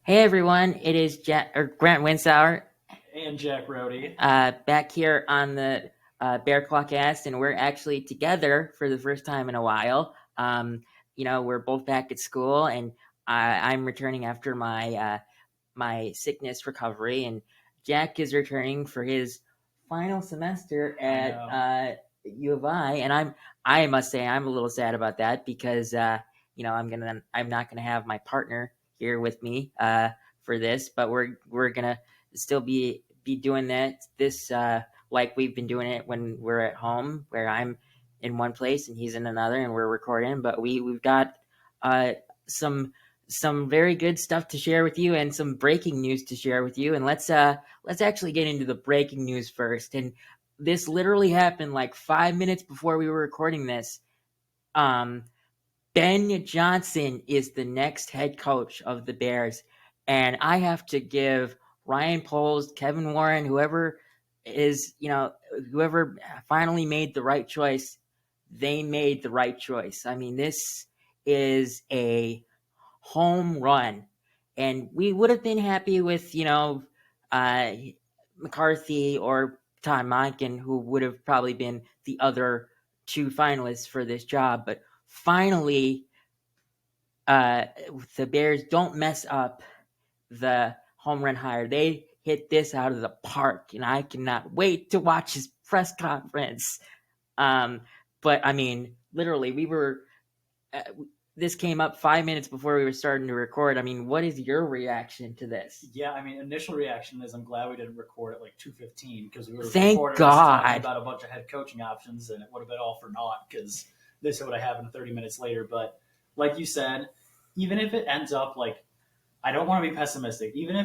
Hey everyone, it is Grant Winsauer And Jack Rody. back here on the Bear Claw Cast, and we're actually together for the first time in a while. We're both back at school, and I'm returning after my sickness recovery, and Jack is returning for his final semester I at know. U of I, and I must say I'm a little sad about that because I'm not gonna have my partner here with me for this, but we're gonna still be doing this like we've been doing it when we're at home, where I'm in one place and he's in another, and we're recording. But we've got uh, some some very good stuff to share with you and some breaking news to share with you. And let's actually get into the breaking news first. And this literally happened like 5 minutes before we were recording this. Um, Ben Johnson is the next head coach of the Bears, and I have to give Ryan Poles, Kevin Warren, whoever finally made the right choice. They made the right choice. I mean, this is a home run. And we would have been happy with, uh, McCarthy or Todd Monken, who would have probably been the other two finalists for this job. But finally, uh, the Bears don't mess up the home run hire. They hit this out of the park, and I cannot wait to watch his press conference. Um, but I mean, literally, uh, this came up 5 minutes before we were starting to record. I mean, what is your reaction to this? Yeah, I mean, initial reaction is I'm glad we didn't record at like 2:15 because we were Thank recording us talking God. about a bunch of head coaching options and it would have been all for naught because this would have happened 30 minutes later. But like you said, even if it ends up like I don't want to be pessimistic. Even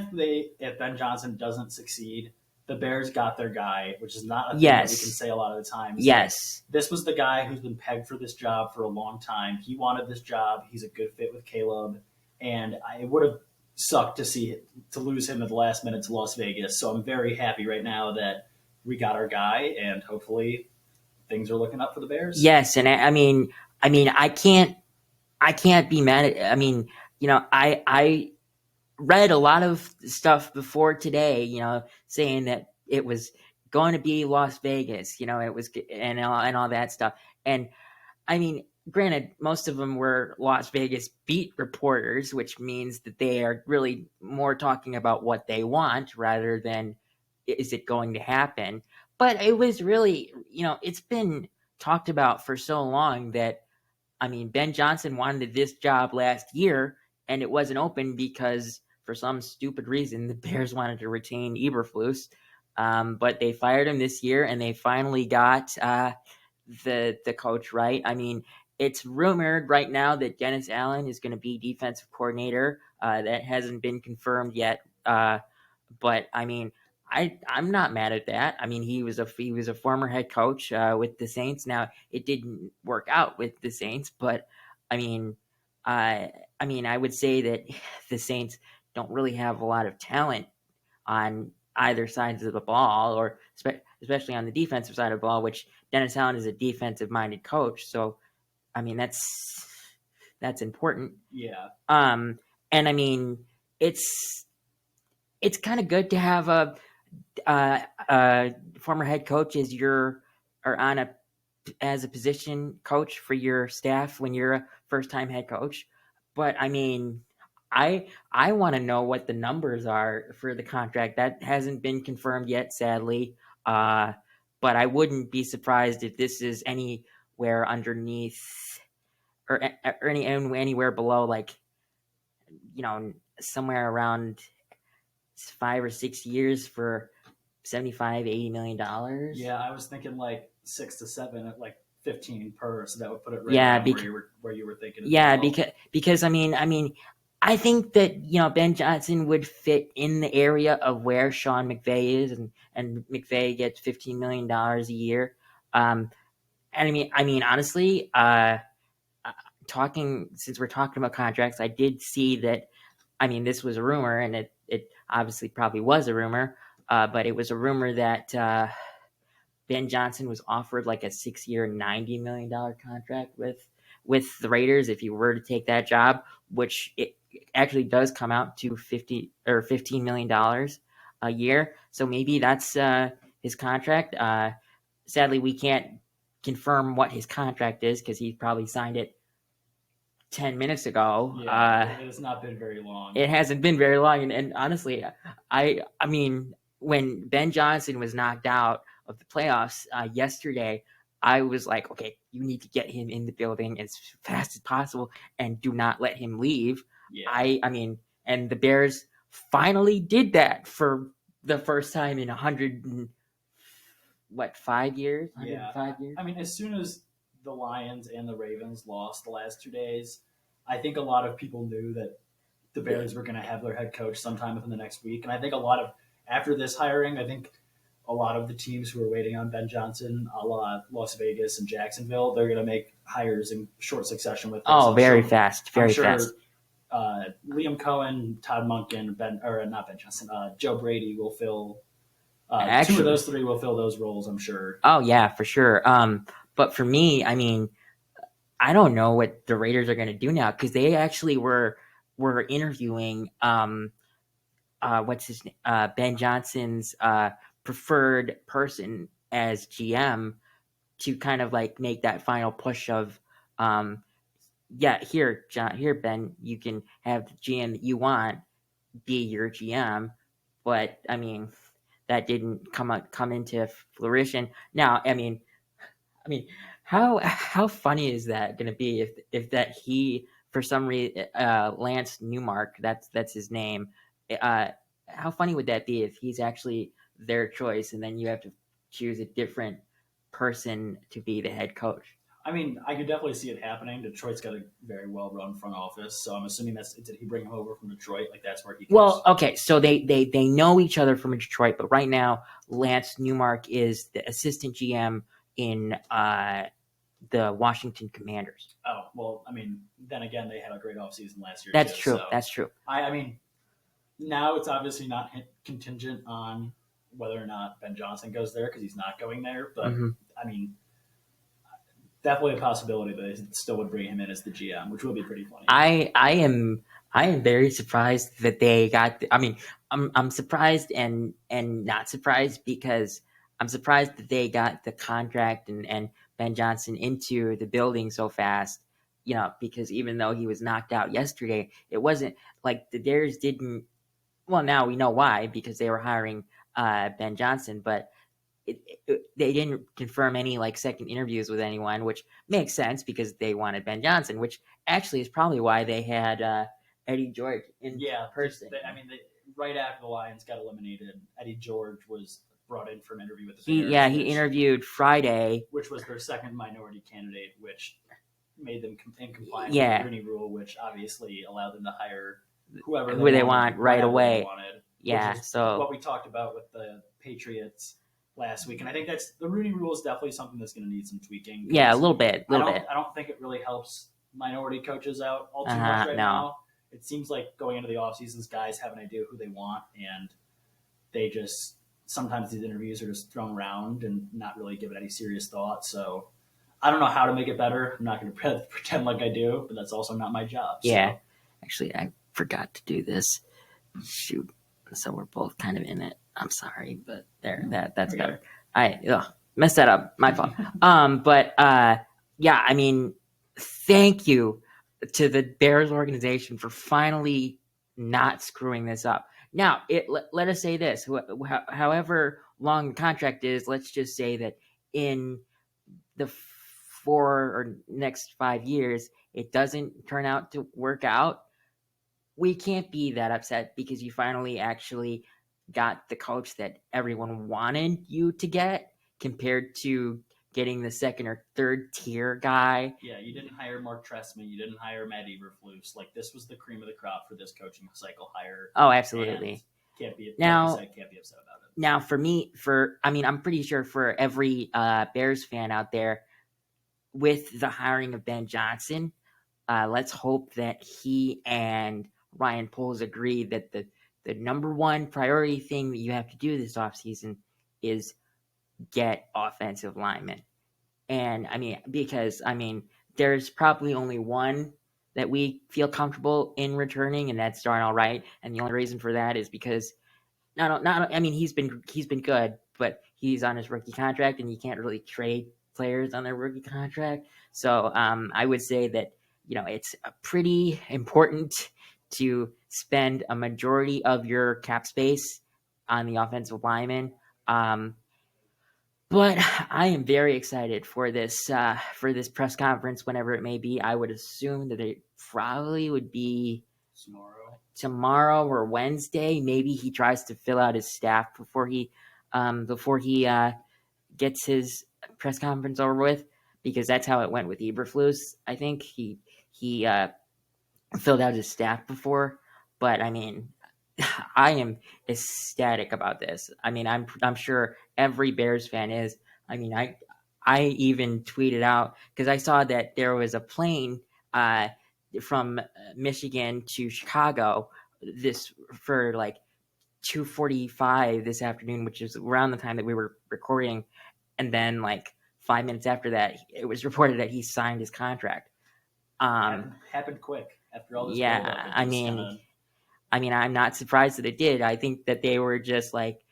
if Ben Johnson doesn't succeed, the Bears got their guy, which is not a thing that we can Yes. say a lot of the times. Like Yes. this was the guy who's been pegged for this job for a long time. He wanted this job. He's a good fit with Caleb, and it would have sucked to lose him at the last minute to Las Vegas. So I'm very happy right now that we got our guy, and hopefully things are looking up for the Bears. Yes, and I mean, I can't be mad at. I mean, I read a lot of stuff before today, saying that it was going to be Las Vegas, it was, and all that stuff. And I mean, granted, most of them were Las Vegas beat reporters, which means that they are really more talking about what they want rather than is it going to happen. But it was really, it's been talked about for so long that, I mean, Ben Johnson wanted this job last year, and it wasn't open because for some stupid reason the Bears wanted to retain Eberflus. But they fired him this year, and they finally got the coach right. I mean, it's rumored right now that Dennis Allen is going to be defensive coordinator. That hasn't been confirmed yet. But I mean, I'm not mad at that. I mean, he was a former head coach with the Saints. Now it didn't work out with the Saints, but I mean, I would say that the Saints don't really have a lot of talent on either sides of the ball, or especially on the defensive side of the ball, which Dennis Allen is a defensive minded coach. So I mean, that's important. Yeah, Um, and I mean, it's it's kind of good to have a former head coach as your or on a as a position coach for your staff when you're a first time head coach. But I mean, I want to know what the numbers are for the contract. That hasn't been confirmed yet, sadly. Uh, but I wouldn't be surprised if this is anywhere underneath or anywhere below, like, somewhere around 5 or 6 years for 75-80 million dollars. yeah. I was thinking like 6 to 7 at like 15 per, so that would put it right Yeah, around because where you were thinking as yeah, well. because I think that Ben Johnson would fit in the area of where Sean McVay is, and McVay gets $15 million a year. Um, and I mean honestly, talking since we're talking about contracts, I did see that. I mean, this was a rumor, and it obviously probably was a rumor, but it was a rumor that Ben Johnson was offered like a 6-year, $90 million contract with the Raiders if he were to take that job, which it actually does come out to $15 million a year. So maybe that's his contract. Sadly, we can't confirm what his contract is because he probably signed it 10 minutes ago. Yeah, it has not been very long. It hasn't been very long, and honestly, I mean, when Ben Johnson was knocked out of the playoffs yesterday, I was like, okay, you need to get him in the building as fast as possible, and do not let him leave. Yeah. I mean, and the Bears finally did that for the first time in 5 years? 105 years? I mean, as soon as the Lions and the Ravens lost the last 2 days, I think a lot of people knew that the Bears were going to have their head coach sometime within the next week. And I think after this hiring, I think a lot of the teams who are waiting on Ben Johnson, a la Las Vegas and Jacksonville, they're going to make hires in short succession with this. Oh, very fast. Liam Cohen, Todd Monken, Joe Brady will fill. Two of those three will fill those roles, I'm sure. Oh yeah, for sure. But for me, I mean, I don't know what the Raiders are going to do now because they actually were interviewing what's his name, Ben Johnson's preferred person as GM to kind of like make that final push of here Ben, you can have the GM that you want be your GM, but I mean that didn't come into fruition. Now, I mean, how funny is that going to be if that he for some reason Lance Newmark, that's his name. How funny would that be if he's actually their choice and then you have to choose a different person to be the head coach? I mean, I could definitely see it happening. Detroit's got a very well-run front office, so I'm assuming did he bring him over from Detroit? Like that's where he goes. Well, okay, so they know each other from Detroit, but right now Lance Newmark is the assistant GM in the Washington Commanders. Oh, well, I mean, then again, they had a great offseason last year. That's too, true. So That's true. I mean, now it's obviously not contingent on whether or not Ben Johnson goes there because he's not going there. But I mean, definitely a possibility that they still would bring him in as the GM, which would be pretty funny. I am very surprised that they got. I'm surprised and not surprised because I'm surprised that they got the contract and Ben Johnson into the building so fast. You know, because even though he was knocked out yesterday, it wasn't like the Bears didn't. Well, now we know why because they were hiring Ben Johnson, but they didn't confirm any like second interviews with anyone, which makes sense because they wanted Ben Johnson, which actually is probably why they had Eddie George in person. Right after the Lions got eliminated, Eddie George was brought in for an interview with the Bears. He interviewed Friday, which was their second minority candidate, which made them in compliance with the Rooney Rule, which obviously allowed them to hire whoever they want right away. So what we talked about with the Patriots last week, and I think that's the Rooney Rule is definitely something that's going to need some tweaking. Yeah, a little bit. I don't think it really helps minority coaches out all too much now. It seems like going into the off seasons, guys have an idea who they want, and they just sometimes these interviews are just thrown around and not really given any serious thought. So I don't know how to make it better. I'm not going to pretend like I do, but that's also not my job. Yeah, actually, I forgot to do this. Shoot, so we're both kind of in it. I'm sorry, but that's better. I messed that up. My fault. I mean, thank you to the Bears organization for finally not screwing this up. Now, let us say this: however long the contract is, let's just say that in the 4 or next 5 years, it doesn't turn out to work out. We can't be that upset because you finally actually got the coach that everyone wanted you to get compared to getting the second or third tier guy. Yeah, you didn't hire Mark Trestman. You didn't hire Matt Eberflus. Like, this was the cream of the crop for this coaching cycle hire. Oh, absolutely. Can't be upset about it. Now, for me, I'm pretty sure for every Bears fan out there, with the hiring of Ben Johnson, let's hope that he and Ryan Poles agree that the number one priority thing that you have to do this offseason is get offensive linemen. And because there's probably only one that we feel comfortable in returning, and that's Darnell Wright. And the only reason for that is because not I mean he's been good, but he's on his rookie contract, and you can't really trade players on their rookie contract. So I would say that it's pretty important to spend a majority of your cap space on the offensive lineman. But I am very excited for this press conference, whenever it may be. I would assume that it probably would be tomorrow or Wednesday. Maybe he tries to fill out his staff before he gets his press conference over with, because that's how it went with Eberflus. I think he filled out his staff before, but I mean, I am ecstatic about this. I mean, I'm sure every Bears fan is. I mean, I even tweeted out, because I saw that there was a plane from Michigan to Chicago this for like 2:45 this afternoon, which is around the time that we were recording, and then like 5 minutes after that, it was reported that he signed his contract. Happened quick after all this Yeah, buildup. I mean, I'm not surprised that it did. I think that they were just like,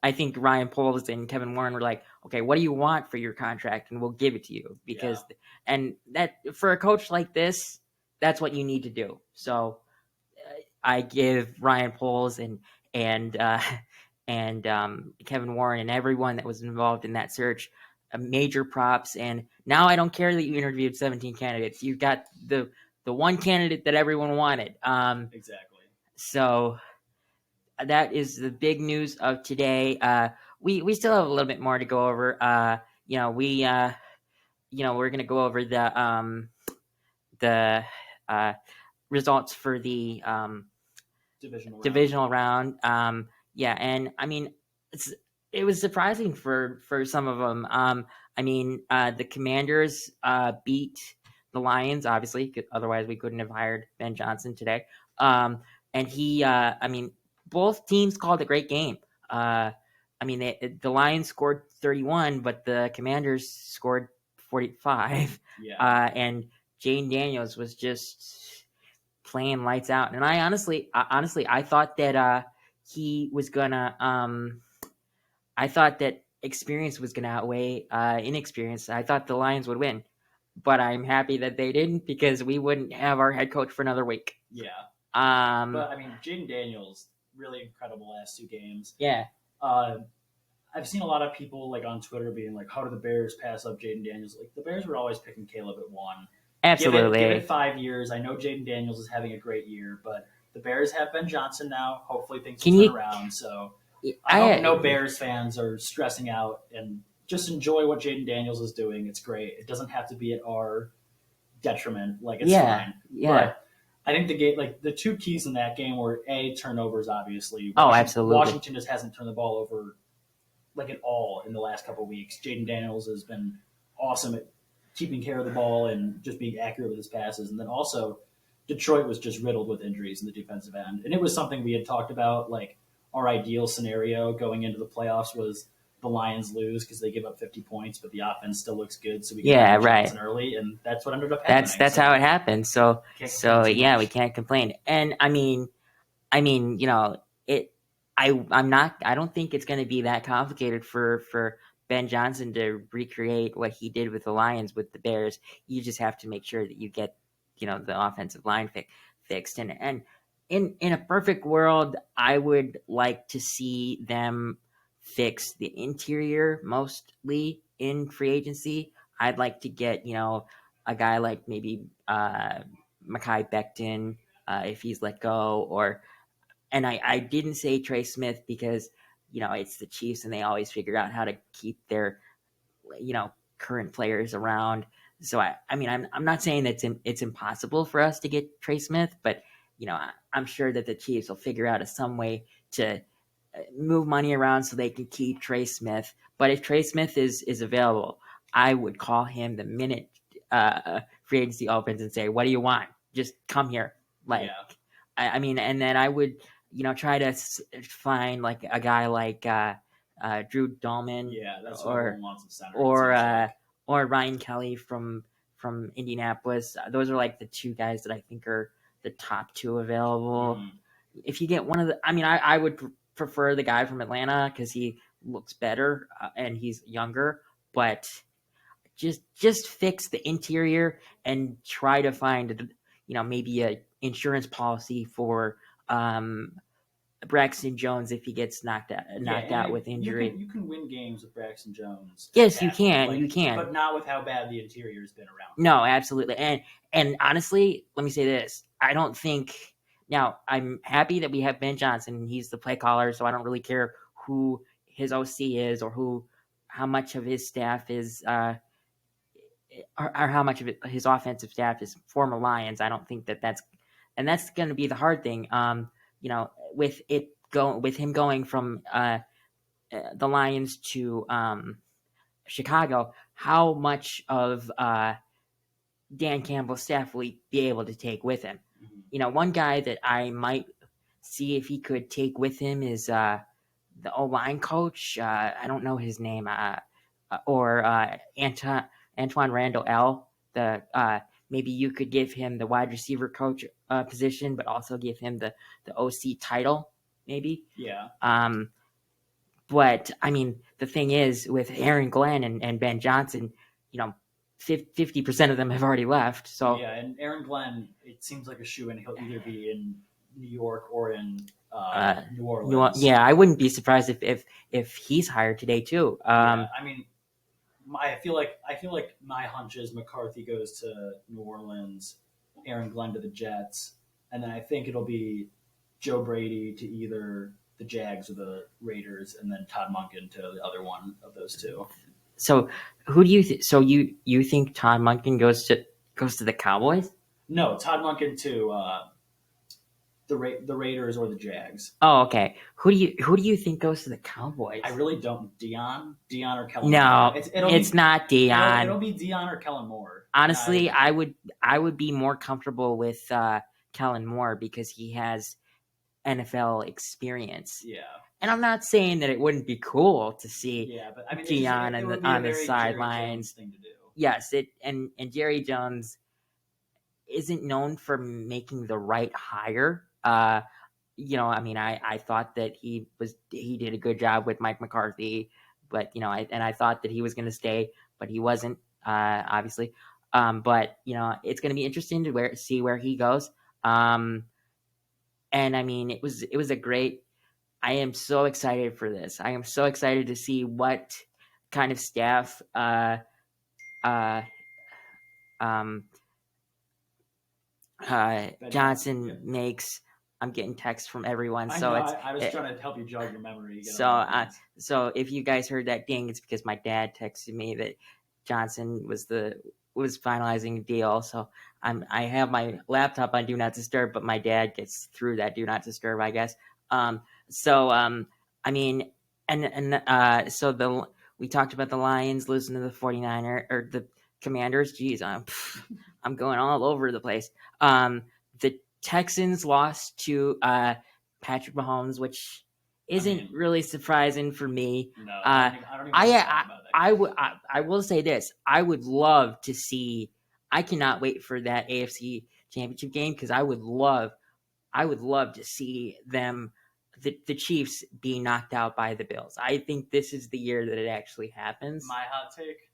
I think Ryan Poles and Kevin Warren were like, okay, what do you want for your contract, and we'll give it to you, because, and that for a coach like this, that's what you need to do. So I give Ryan Poles and Kevin Warren and everyone that was involved in that search major props. And now I don't care that you interviewed 17 candidates. You got the one candidate that everyone wanted. Exactly. So that is the big news of today. We still have a little bit more to go over. We're going to go over the results for the divisional round. And I mean, it was surprising for some of them. I mean, the Commanders beat the Lions, obviously, otherwise we couldn't have hired Ben Johnson today. And I mean, both teams called a great game. I mean, the Lions scored 31, but the Commanders scored 45. Yeah. And Jane Daniels was just playing lights out. And I honestly, I thought that he was gonna. I thought that experience was gonna outweigh inexperience. I thought the Lions would win, but I'm happy that they didn't, because we wouldn't have our head coach for another week. Yeah. But I mean, Jaden Daniels, really incredible last two games. Yeah. I've seen a lot of people like on Twitter being like, "How do the Bears pass up Jaden Daniels?" Like the Bears were always picking Caleb at 1. Absolutely. Give it 5 years. I know Jaden Daniels is having a great year, but the Bears have Ben Johnson now. Hopefully things will turn around. So I hope no Bears fans are stressing out, and just enjoy what Jaden Daniels is doing. It's great. It doesn't have to be at our detriment. Like, it's fine. Yeah. But I think the game, like the two keys in that game were turnovers, obviously. Absolutely. Washington just hasn't turned the ball over like at all in the last couple of weeks. Jaden Daniels has been awesome at keeping care of the ball and just being accurate with his passes. And then also Detroit was just riddled with injuries in the defensive end. And it was something we had talked about, like our ideal scenario going into the playoffs was the Lions lose because they give up 50 points, but the offense still looks good. So we get Johnson early, and that's what ended up happening. That's how it happened. So we can't complain. And I mean, I don't think it's going to be that complicated for Ben Johnson to recreate what he did with the Lions with the Bears. You just have to make sure that you get, the offensive line fixed. And in a perfect world, I would like to see them fix the interior mostly in free agency. I'd like to get, a guy like maybe Mekhi Becton if he's let go, and I didn't say Trey Smith because, it's the Chiefs and they always figure out how to keep their, current players around. So I'm not saying that it's impossible for us to get Trey Smith, but I'm sure that the Chiefs will figure out some way to move money around so they can keep Trey Smith. But if Trey Smith is available, I would call him the minute free agency opens and say, "What do you want? Just come here." I mean, and then I would, try to find like a guy like Drew Dahlman, that's what everyone wants in center, or Ryan Kelly from from Indianapolis. Those are like the two guys that I think are the top two available. Mm. If you get one of the, I mean, I would prefer the guy from Atlanta because he looks better and he's younger, but just fix the interior and try to find, maybe a insurance policy for Braxton Jones if he gets knocked out with injury. You can win games with Braxton Jones. Yes, you can. Like, you can. but not with how bad the interior's been around. No, absolutely. And honestly, let me say this. I don't think now I'm happy that we have Ben Johnson. He's the play caller, so I don't really care who his OC is or how much of his staff is or how much of his offensive staff is former Lions. I don't think that's going to be the hard thing. With him going from the Lions to Chicago, how much of Dan Campbell's staff will he be able to take with him? Mm-hmm. One guy that I might see if he could take with him is the O-line coach. I don't know his name, or Antoine Randall L. Maybe you could give him the wide receiver coach position, but also give him the OC title, maybe. Yeah. But I mean, the thing is, with Aaron Glenn and Ben Johnson, 50% of them have already left. So yeah, and Aaron Glenn, it seems like a shoo-in. He'll either be in New York or in New Orleans. Yeah, I wouldn't be surprised if he's hired today too. Yeah, I mean, I feel like my hunch is McCarthy goes to New Orleans, Aaron Glenn to the Jets, and then I think it'll be Joe Brady to either the Jags or the Raiders, and then Todd Monken to the other one of those two. So who do you so you think Todd Monken goes to the Cowboys? No, Todd Monken to the Raiders or the Jags. Oh, okay. Who do you think goes to the Cowboys? I really don't. Dion or Kellen No, Moore. it's not Dion. It'll be Dion or Kellen Moore. Honestly, I would be more comfortable with Kellen Moore because he has NFL experience. Yeah. And I'm not saying that it wouldn't be cool to see but I mean, Dion on the sidelines. Thing to do. Yes, and Jerry Jones isn't known for making the right hire. I mean, I thought that he did a good job with Mike McCarthy, but I thought that he was going to stay, but he wasn't, obviously. But it's going to be interesting to see where he goes. And I mean, it was a great. I am so excited for this. I am so excited to see what kind of staff Johnson makes. I'm getting texts from everyone, so I was trying to help you jog your memory. So if you guys heard that ding, it's because my dad texted me that Johnson was finalizing a deal. So I have my laptop on Do Not Disturb, but my dad gets through that Do Not Disturb, I guess. I mean, so we talked about the Lions losing to the 49ers or the Commanders. Geez, I'm going all over the place. The Texans lost to Patrick Mahomes, which isn't really surprising for me. No, I don't even talk about that. I will say this. I would love to see. I cannot wait for that AFC Championship game because I would love to see them, the Chiefs, be knocked out by the Bills. I think this is the year that it actually happens. My hot take: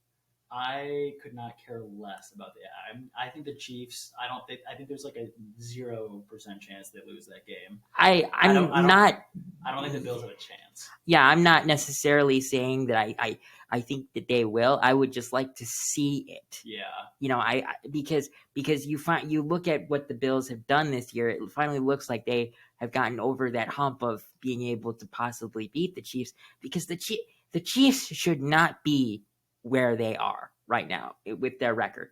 I could not care less about I think the Chiefs. I think there's like a 0% chance they lose that game. I don't think the Bills have a chance. Yeah, I'm not necessarily saying that I think that they will. I would just like to see it. Yeah. Because you look at what the Bills have done this year, it finally looks like they have gotten over that hump of being able to possibly beat the Chiefs, because the Chiefs should not be where they are right now with their record.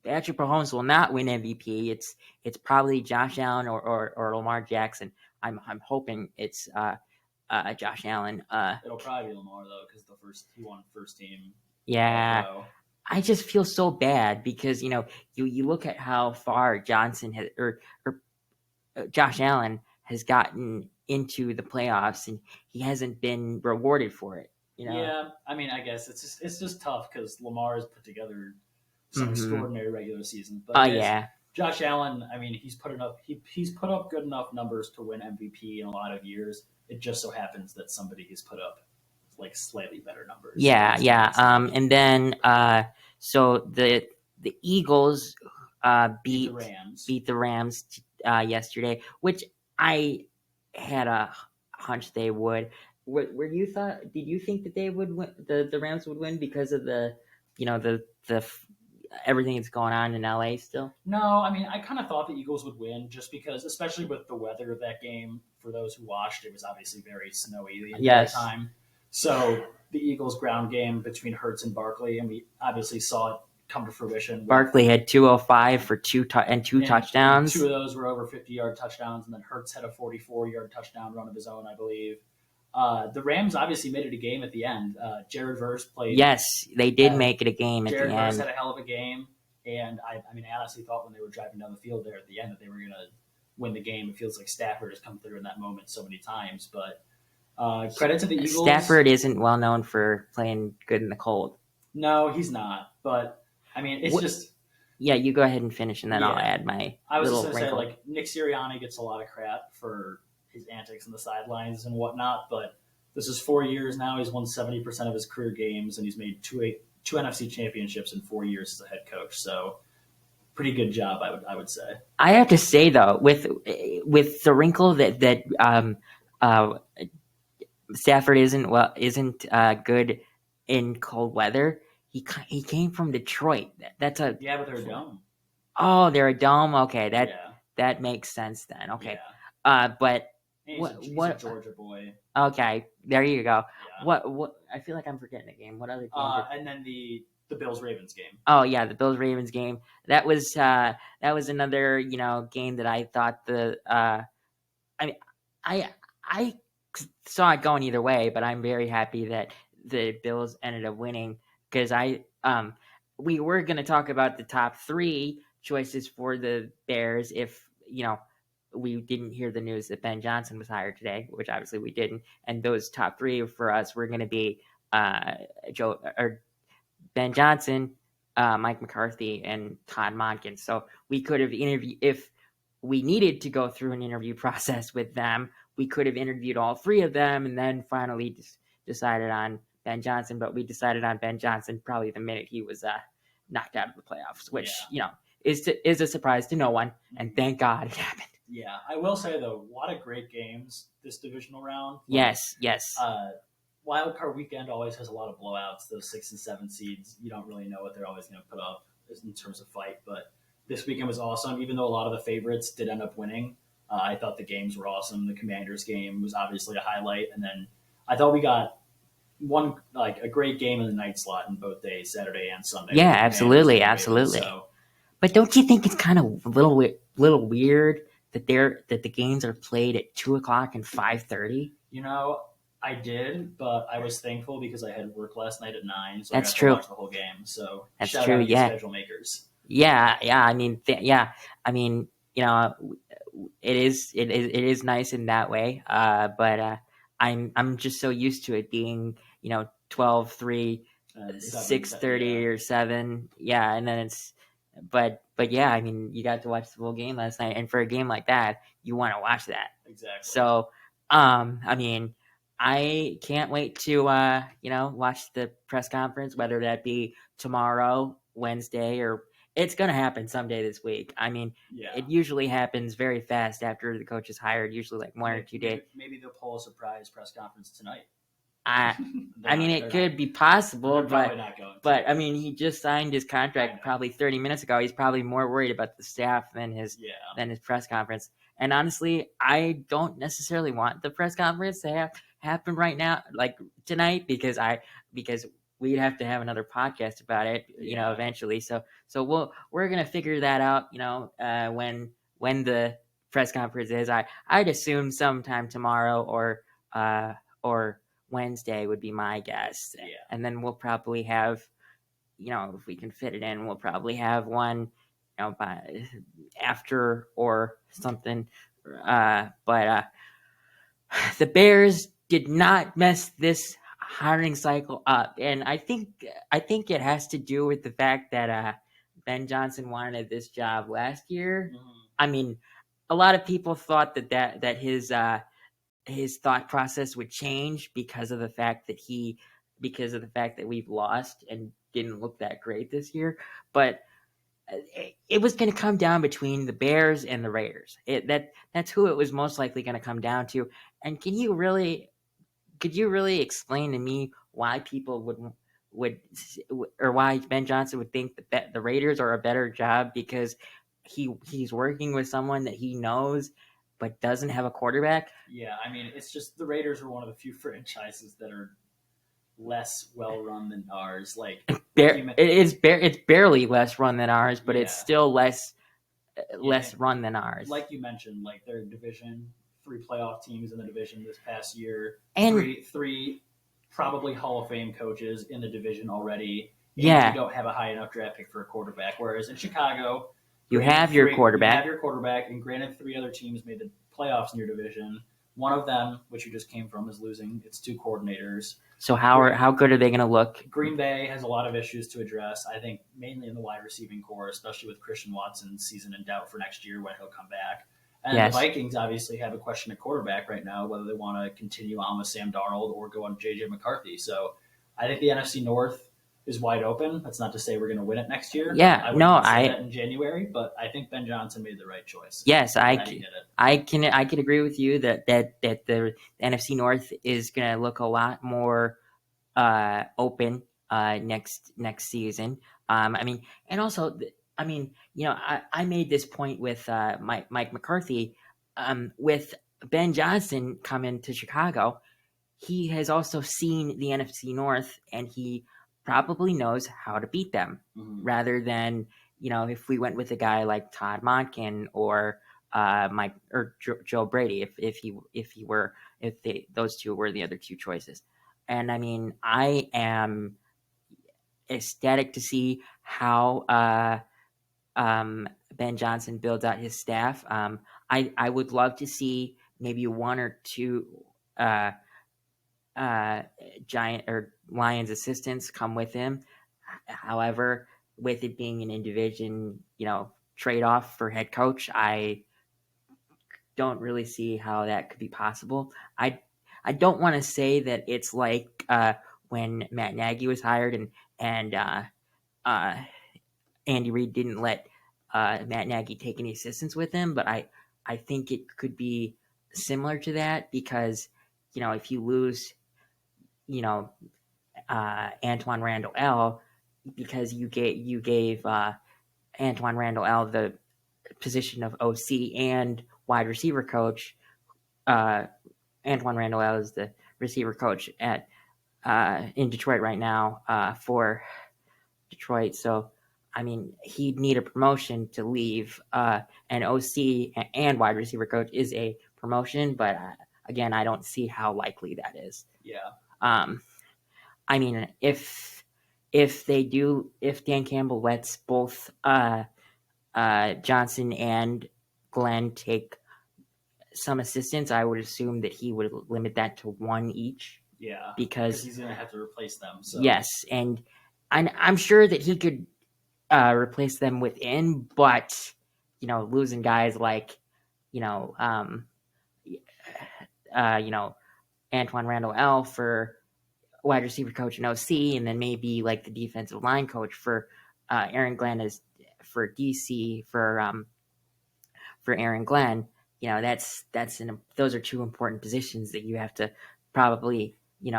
Patrick Mahomes will not win MVP. It's probably Josh Allen or Lamar Jackson. I'm hoping it's Josh Allen. It'll probably be Lamar though, because he won first team. Yeah, I just feel so bad because you look at how far Johnson has or Josh Allen has gotten into the playoffs, and he hasn't been rewarded for it. Yeah, I mean, I guess it's just tough because Lamar has put together some Mm-hmm. extraordinary regular seasons. But Oh as yeah. Josh Allen, I mean, he's put up good enough numbers to win MVP in a lot of years. It just so happens that somebody has put up like slightly better numbers Yeah, against him yeah. recently. And then so the Eagles Beat the Rams. beat the Rams yesterday, which I had a hunch they would. Were you thought? Did you think that they would win? The Rams would win because of the everything that's going on in LA still? No, I mean, I kind of thought the Eagles would win just because, especially with the weather of that game. For those who watched, it was obviously very snowy the entire Yes. time. So the Eagles' ground game between Hurts and Barkley, and we obviously saw it come to fruition. Barkley had 205 for two And two touchdowns. of those were over 50-yard touchdowns, and then Hurts had a 44-yard touchdown run of his own, I believe. The Rams obviously made it a game at the end. Jared Verse played. Yes, they did make it a game at the Jared Verse had end. a hell of a game, and I mean, I honestly thought when they were driving down the field there at the end that they were going to win the game. It feels like Stafford has come through in that moment so many times, but credit to the Eagles. Stafford isn't well known for playing good in the cold. No, he's not. But I mean, it's just. Yeah, you go ahead and finish, and then I'll Yeah. add my I was just little going to say, wrinkle. like, Nick Sirianni gets a lot of crap for his antics on the sidelines and whatnot, but this is 4 years now. He's won 70% of his career games, and he's made two NFC championships in 4 years as a head coach. So, pretty good job, I would say. I have to say though, with the wrinkle that uh, Stafford isn't good in cold weather. He came from Detroit. That's a Yeah, but they're dumb. Oh, they're a dome. Okay, Yeah, that makes sense then. Okay, yeah. but And he's a Georgia boy. Okay, there you go. Yeah. What? I feel like I'm forgetting a game. What other game? And then the Bills Ravens game. Oh yeah, the Bills Ravens game. That was another game that I thought I mean I saw it going either way, but I'm very happy that the Bills ended up winning because we were going to talk about the top three choices for the Bears if we didn't hear the news that Ben Johnson was hired today, which obviously we didn't, and those top three for us were going to be Ben Johnson, Mike McCarthy, and Todd Monken. So we could have interviewed if we needed to go through an interview process with them. We could have interviewed all three of them and then finally decided on Ben Johnson. But we decided on Ben Johnson probably the minute he was knocked out of the playoffs, which is a surprise to no one. And thank God it happened. Yeah, I will say though, a lot of great games this divisional round. Yes. Wild card weekend always has a lot of blowouts. Those 6 and 7 seeds, you don't really know what they're always going to put up in terms of fight. But this weekend was awesome. Even though a lot of the favorites did end up winning, I thought the games were awesome. The Commanders game was obviously a highlight, and then I thought we got a great game in the night slot in both days, Saturday and Sunday. Yeah, absolutely. So, but don't you think it's kind of a little weird that the games are played at 2:00 and 5:30? I did, but I was thankful because I had work last night at 9, so That's I got true. to watch the whole game. So That's shout true. out to Yeah. schedule makers. Yeah. I mean, it is nice in that way. But I'm just so used to it being 12, 3, 6:30 or 7. Yeah, and then but yeah, I mean, you got to watch the full game last night, and for a game like that, you want to watch that. Exactly. So, I mean, I can't wait to watch the press conference, whether that be tomorrow, Wednesday, or it's going to happen someday this week. I mean, It usually happens very fast after the coach is hired, usually like 1 or 2 days. Maybe they'll pull a surprise press conference tonight. I mean, it could be possible, probably not going to. But I mean, he just signed his contract probably 30 minutes ago. He's probably more worried about the staff than his press conference. And honestly, I don't necessarily want the press conference to happen right now, like tonight, because we'd have to have another podcast about it, eventually. So we're gonna figure that out, when the press conference is. I'd assume sometime tomorrow or Wednesday would be my guess. Yeah. And then we'll probably have, if we can fit it in, we'll probably have one, by after or something. But the Bears did not mess this hiring cycle up, and I think it has to do with the fact that Ben Johnson wanted this job last year. Mm-hmm. I mean, a lot of people thought that his thought process would change because of the fact that we've lost and didn't look that great this year. But it was going to come down between the Bears and the Raiders. That's who it was most likely going to come down to. And could you really explain to me why people would or why Ben Johnson would think that the Raiders are a better job because he's working with someone that he knows but doesn't have a quarterback? Yeah, I mean, it's just the Raiders are one of the few franchises that are less well run than ours. It's barely less run than ours, but it's Yeah. still less Yeah, run than ours. like you mentioned, like their division, 3 playoff teams in the division this past year, And three probably Hall of Fame coaches in the division already. And yeah, you don't have a high enough draft pick for a quarterback. Whereas in Chicago, you granted have your you quarterback. have your quarterback, and granted 3 other teams made the playoffs in your division. One of them, which you just came from, is losing its 2 coordinators. So how good are they going to look? Green Bay has a lot of issues to address. I think mainly in the wide receiving core, especially with Christian Watson's season in doubt for next year when he'll come back. And Yes. the Vikings obviously have a question at quarterback right now, whether they want to continue on with Sam Darnold or go on J.J. McCarthy. So I think the NFC North is wide open. That's not to say we're going to win it next year. Yeah, I wouldn't say that in January, but I think Ben Johnson made the right choice. Yes, I can agree with you that the NFC North is going to look a lot more open next season. I mean, and also, I mean, I made this point with Mike McCarthy. With Ben Johnson coming to Chicago, he has also seen the NFC North, and he probably knows how to beat them. Mm-hmm. Rather than if we went with a guy like Todd Monken or Mike or Joe Brady, if those two were the other 2 choices. And I mean, I am ecstatic to see how Ben Johnson builds out his staff. I would love to see maybe 1 or 2 Giant or Lions assistants come with him. However, with it being an in-division, trade-off for head coach, I don't really see how that could be possible. I don't want to say that it's like when Matt Nagy was hired and Andy Reid didn't let Matt Nagy take any assistants with him, but I think it could be similar to that because if you lose Antoine Randall L because you gave Antoine Randall L the position of OC and wide receiver coach. Antoine Randall L is the receiver coach at in Detroit right now for Detroit. So I mean, he'd need a promotion to leave. An OC and wide receiver coach is a promotion, but again, I don't see how likely that is. Yeah. I mean, if Dan Campbell lets both Johnson and Glenn take some assistance, I would assume that he would limit that to 1 each. Yeah, because he's going to have to replace them. So. Yes, and I'm sure that he could replace them within, but losing guys like Antoine Randall L for wide receiver coach and OC, and then maybe like the defensive line coach for Aaron Glenn is for DC for Aaron Glenn. Those are 2 important positions that you have to probably you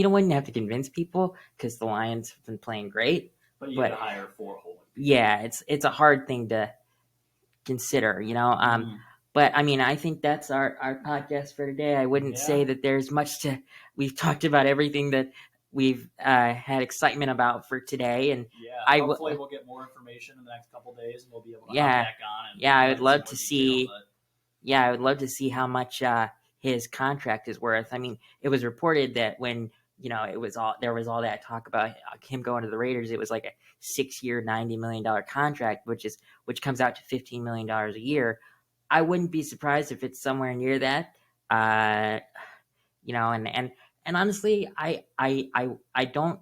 wouldn't have to convince people because the Lions have been playing great. But you got to hire 4 whole. Yeah, it's a hard thing to consider, But I mean, I think that's our podcast for today. I wouldn't say that there's much to. We've talked about everything that we've had excitement about for today, and hopefully we'll get more information in the next couple of days, and we'll be able to hop back on. And I would love to see. I would love to see how much his contract is worth. I mean, it was reported that when there was all that talk about him going to the Raiders, it was like a 6-year, $90 million contract, which comes out to $15 million a year. I wouldn't be surprised if it's somewhere near that. And honestly, I don't.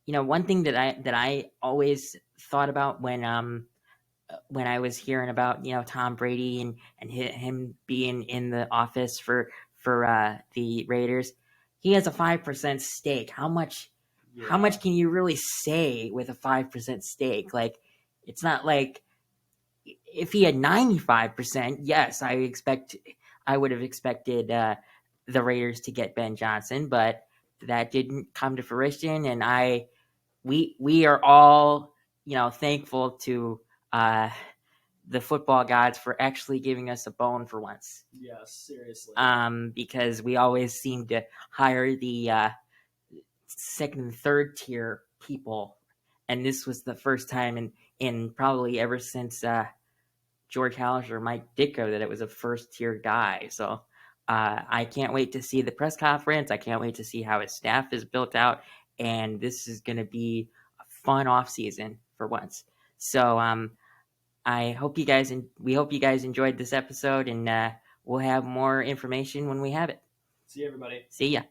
One thing that I always thought about when I was hearing about Tom Brady and him being in the office for the Raiders. He has a 5% stake. How Yeah. much can you really say with a 5% stake? Like, it's not like if he had 95%. Yes, I would have expected the Raiders to get Ben Johnson, but that didn't come to fruition. And we are all thankful to the football gods for actually giving us a bone for once. Yes, seriously. Because we always seem to hire the second and third tier people, and this was the first time in probably ever since George Hallis or Mike Ditko that it was a first tier guy. So I can't wait to see the press conference. I can't wait to see how his staff is built out, and this is going to be a fun off season for once. So I hope you guys we hope you guys enjoyed this episode, and we'll have more information when we have it. See you, everybody. See ya.